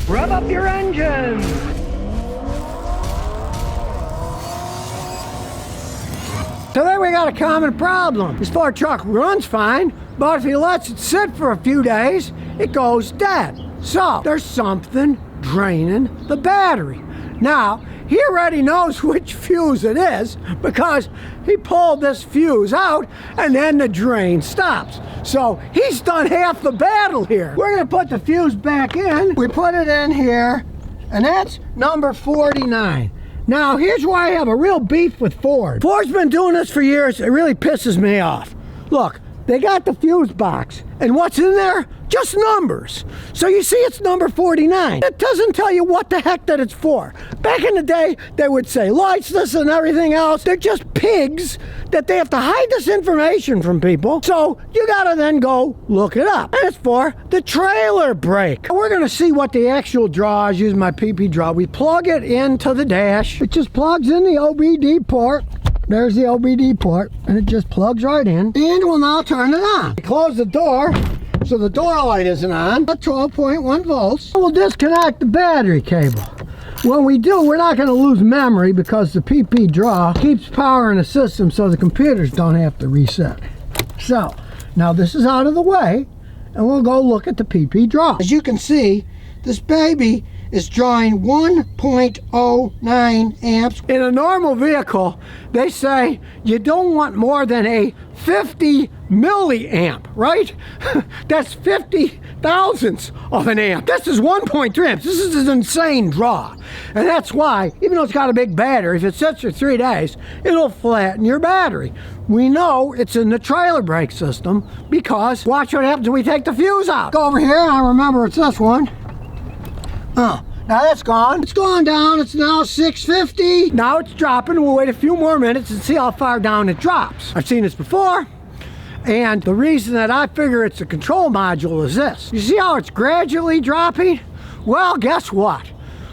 Rev up your engines! So then we got a common problem. This Ford truck runs fine, but if he lets it sit for a few days, it goes dead. So there's something draining the battery. Now, he already knows which fuse it is because he pulled this fuse out and then the drain stops. So he's done half the battle here. We're gonna put the fuse back in. We put it in here, and that's number 49. Now, here's why I have a real beef with Ford. Ford's been doing this for years. It really pisses me off. Look, they got the fuse box, and what's in there? Just numbers. So you see it's number 49. It doesn't tell you what the heck that it's for. Back in the day, they would say lights, this and everything else. They're just pigs that they have to hide this information from people. So you gotta then go look it up. And it's for the trailer brake. We're gonna see what the actual draw is using my PP draw. We plug it into the dash. It just plugs in the OBD port. There's the OBD port, and it just plugs right in. And we'll now turn it on. Close the door, so the door light isn't on. At 12.1 volts. We'll disconnect the battery cable. When we do, we're not going to lose memory because the PP draw keeps powering the system so the computers don't have to reset. So, now this is out of the way, and we'll go look at the PP draw. As you can see, this baby is drawing 1.09 amps. In a normal vehicle, they say you don't want more than a 50 milliamp, right? That's 50 thousandths of an amp. This is 1.3 amps. This is an insane draw. And that's why, even though it's got a big battery, if it sits for 3 days, it'll flatten your battery. We know it's in the trailer brake system because watch what happens when we take the fuse out. Go over here, and I remember it's this one. Now that's gone. It's gone down. It's now 650. Now it's dropping. We'll wait a few more minutes and see how far down it drops. I've seen this before. And the reason that I figure it's a control module is this. You see how it's gradually dropping? Well, guess what?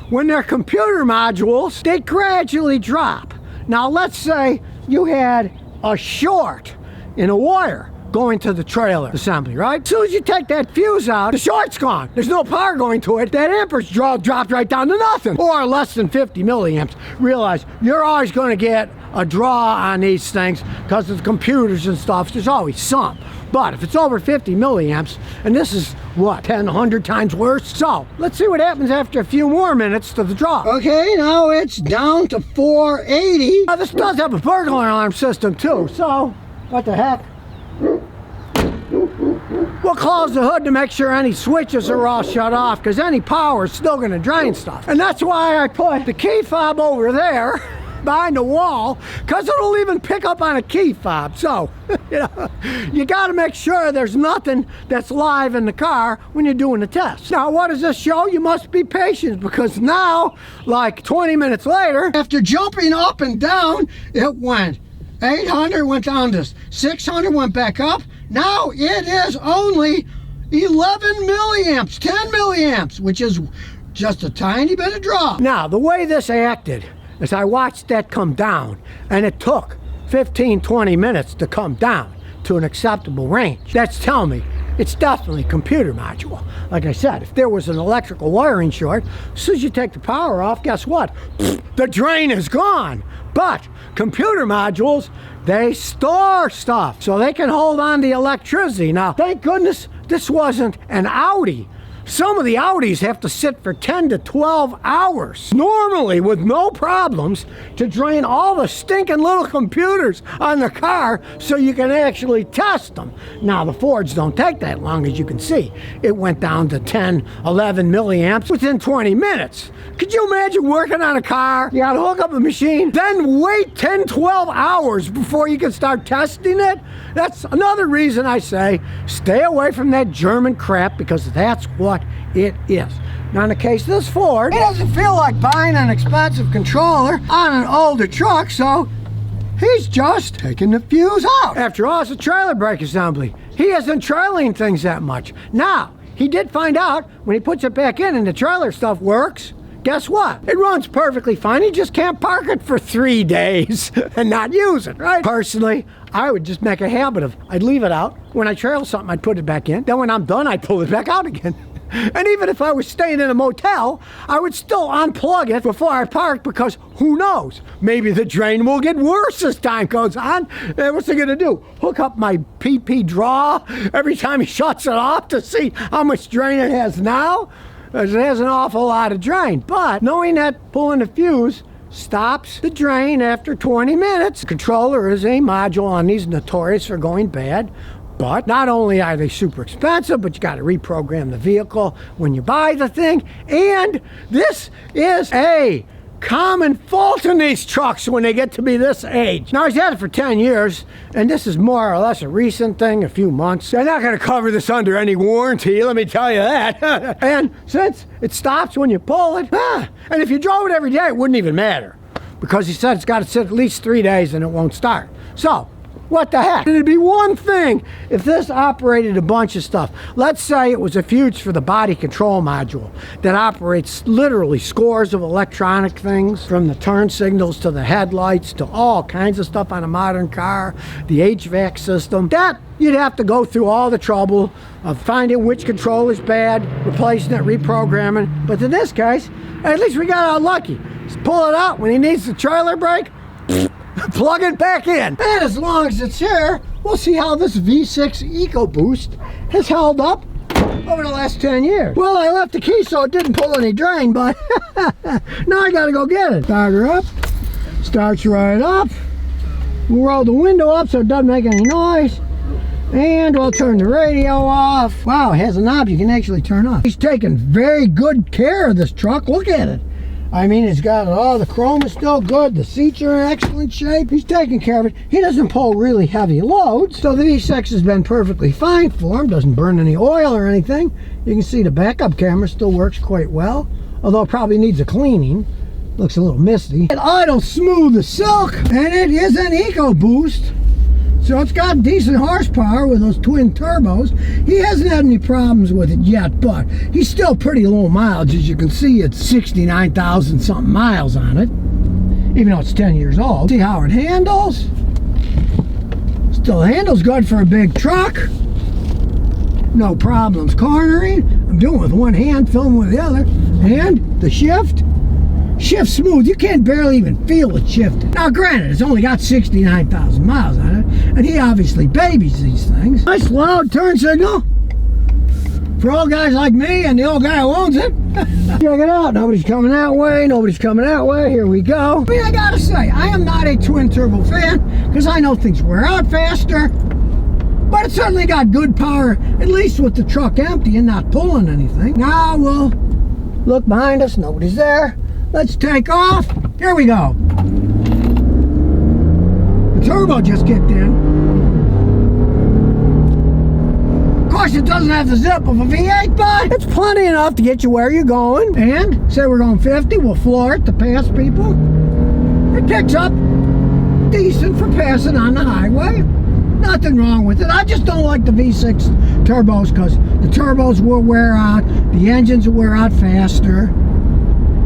When they're computer modules, they gradually drop. Now let's say you had a short in a wire going to the trailer assembly, right? As soon as you take that fuse out, the short's gone. There's no power going to it. That amperage draw dropped right down to nothing, or less than 50 milliamps. Realize you're always going to get a draw on these things because of the computers and stuff. There's always some. But if it's over 50 milliamps, and this is what, 10, 100 times worse? So let's see what happens after a few more minutes to the draw. Okay, now it's down to 480. Now this does have a burglar alarm system too, so what the heck? We'll close the hood to make sure any switches are all shut off because any power is still going to drain stuff. And that's why I put the key fob over there behind the wall because it'll even pick up on a key fob. So, you got to make sure there's nothing that's live in the car when you're doing the test. Now, what does this show? You must be patient because now, like 20 minutes later, after jumping up and down, it went 800, went down to 600, went back up. Now it is only 11 milliamps, 10 milliamps, which is just a tiny bit of draw. Now, the way this acted is I watched that come down, and it took 15, 20 minutes to come down to an acceptable range. That's telling me it's definitely computer module. Like I said, if there was an electrical wiring short, as soon as you take the power off, guess what? The drain is gone. But computer modules, they store stuff so they can hold on to electricity. Now, thank goodness this wasn't an Audi. Some of the Audis have to sit for 10 to 12 hours, normally with no problems, to drain all the stinking little computers on the car so you can actually test them. Now, the Fords don't take that long, as you can see. It went down to 10, 11 milliamps within 20 minutes. Could you imagine working on a car? You gotta hook up a machine, then wait 10, 12 hours before you can start testing it? That's another reason I say stay away from that German crap, because that's what it is. Now, in the case of this Ford, it doesn't feel like buying an expensive controller on an older truck, so he's just taking the fuse out. After all, it's a trailer brake assembly. He isn't trailing things that much. Now, he did find out when he puts it back in and the trailer stuff works, guess what? It runs perfectly fine. He just can't park it for 3 days and not use it, right? Personally, I would just make a habit of, I'd leave it out. When I trail something, I'd put it back in. Then when I'm done, I'd pull it back out again. And even if I was staying in a motel, I would still unplug it before I parked, because who knows? Maybe the drain will get worse as time goes on. And what's he gonna do? Hook up my PP draw every time he shuts it off to see how much drain it has now? It has an awful lot of drain. But knowing that pulling the fuse stops the drain after 20 minutes. The controller is a module on these, notorious for going bad. But not only are they super expensive, but you got to reprogram the vehicle when you buy the thing. And this is a common fault in these trucks when they get to be this age. Now, he's had it for 10 years, and this is more or less a recent thing, a few months. They're not going to cover this under any warranty, let me tell you that. And since it stops when you pull it, and if you drove it every day, it wouldn't even matter, because he said it's got to sit at least 3 days and it won't start. So, what the heck? It'd be one thing if this operated a bunch of stuff. Let's say it was a fuse for the body control module that operates literally scores of electronic things, from the turn signals to the headlights to all kinds of stuff on a modern car, the HVAC system. That you'd have to go through all the trouble of finding which control is bad, replacing it, reprogramming. But in this case, at least we got out lucky. Just pull it out when he needs the trailer brake, plug it back in. And as long as it's here, we'll see how this V6 EcoBoost has held up over the last 10 years. Well, I left the key so it didn't pull any drain, but now I gotta go get it. Start her up, starts right up. We'll roll the window up so it doesn't make any noise. And we'll turn the radio off. Wow, it has a knob you can actually turn off. He's taking very good care of this truck. Look at it. I mean, it's got all the chrome is still good. The seats are in excellent shape. He's taking care of it. He doesn't pull really heavy loads, so the V6 has been perfectly fine for him. Doesn't burn any oil or anything. You can see the backup camera still works quite well, although it probably needs a cleaning. Looks a little misty. It idles smooth as silk, and it is an EcoBoost. So it's got decent horsepower with those twin turbos. He hasn't had any problems with it yet, but he's still pretty low mileage. As you can see, it's 69,000 something miles on it, even though it's 10 years old. See how it handles. Still handles good for a big truck. No problems cornering. I'm doing it with one hand, filming with the other. And the shift. Shift smooth. You can't barely even feel it shifting. Now granted, it's only got 69,000 miles on it, and he obviously babies these things. Nice loud turn signal for old guys like me and the old guy who owns it. Check it out. Nobody's coming that way. Nobody's coming that way. Here we go. I mean, I gotta say, I am not a twin turbo fan, because I know things wear out faster, but it certainly got good power, at least with the truck empty and not pulling anything. Now we'll look behind us. Nobody's there. Let's take off. Here we go. The turbo just kicked in. Of course, it doesn't have the zip of a V8, but it's plenty enough to get you where you're going. And say we're going 50, we'll floor it to pass people. It picks up decent for passing on the highway. Nothing wrong with it. I just don't like the V6 turbos, because the turbos will wear out, the engines will wear out faster.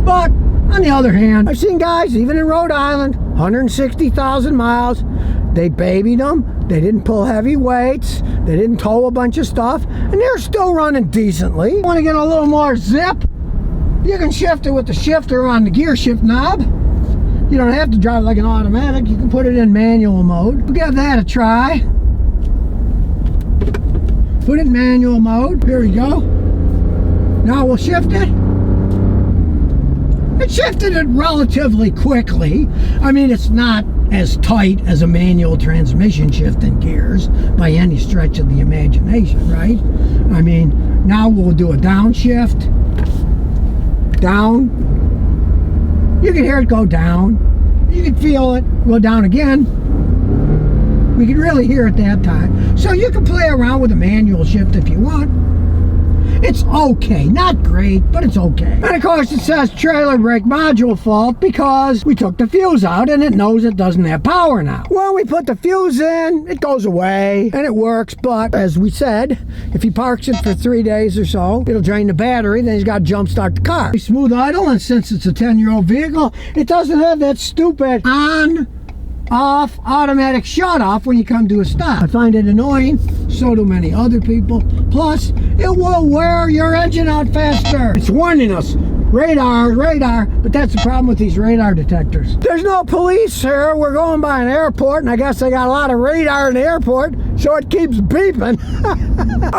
But on the other hand, I've seen guys, even in Rhode Island, 160,000 miles, they babied them, they didn't pull heavy weights, they didn't tow a bunch of stuff, and they're still running decently. Want to get a little more zip? You can shift it with the shifter on the gear shift knob. You don't have to drive it like an automatic, you can put it in manual mode. We'll give that a try. Put it in manual mode, here we go. Now we'll shift it. It shifted it relatively quickly. I mean, it's not as tight as a manual transmission shifting gears by any stretch of the imagination, right? I mean, now we'll do a downshift. Down. You can hear it go down. You can feel it go down again. We can really hear it that time. So you can play around with a manual shift if you want. It's okay, not great, but it's okay. And of course it says trailer brake module fault because we took the fuse out and it knows it doesn't have power now. When we put the fuse in, it goes away and it works, but as we said, if he parks it for 3 days or so, it'll drain the battery, then he's got to jump start the car. Smooth idle, and since it's a 10-year-old vehicle, it doesn't have that stupid on off, automatic shut off when you come to a stop. I find it annoying, so do many other people. Plus, it will wear your engine out faster. It's warning us. Radar, radar, but that's the problem with these radar detectors. There's no police here. We're going by an airport, and I guess they got a lot of radar in the airport, so it keeps beeping.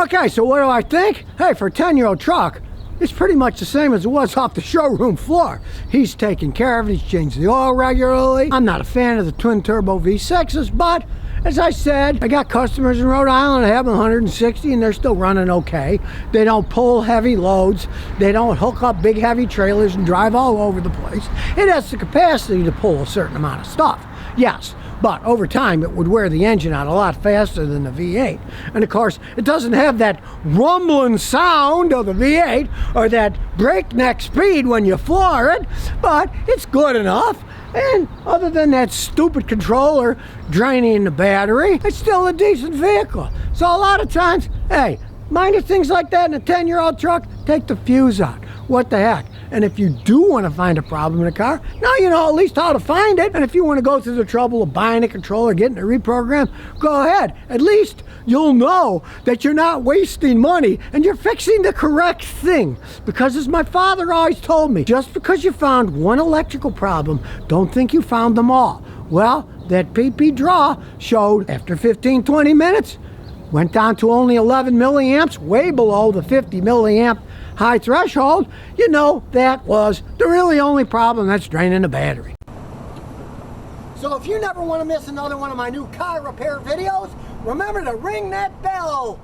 Okay, so what do I think? Hey, for a 10-year-old truck, it's pretty much the same as it was off the showroom floor. He's taking care of it. He's changed the oil regularly. I'm not a fan of the twin-turbo V6s, but as I said, I got customers in Rhode Island that have 160 and they're still running okay. They don't pull heavy loads. They don't hook up big heavy trailers and drive all over the place. It has the capacity to pull a certain amount of stuff, yes. But over time, it would wear the engine out a lot faster than the V8. And of course, it doesn't have that rumbling sound of the V8 or that breakneck speed when you floor it, but it's good enough. And other than that stupid controller draining the battery, it's still a decent vehicle. So a lot of times, hey, minor things like that in a 10-year-old truck, take the fuse out. What the heck? And if you do want to find a problem in a car, now you know at least how to find it. And if you want to go through the trouble of buying a controller, getting it reprogrammed, go ahead. At least you'll know that you're not wasting money and you're fixing the correct thing. Because as my father always told me, just because you found one electrical problem, don't think you found them all. Well, that PP draw showed after 15-20 minutes, went down to only 11 milliamps, way below the 50 milliamp high threshold. You know, that was the really only problem that's draining the battery. So if you never want to miss another one of my new car repair videos, remember to ring that bell.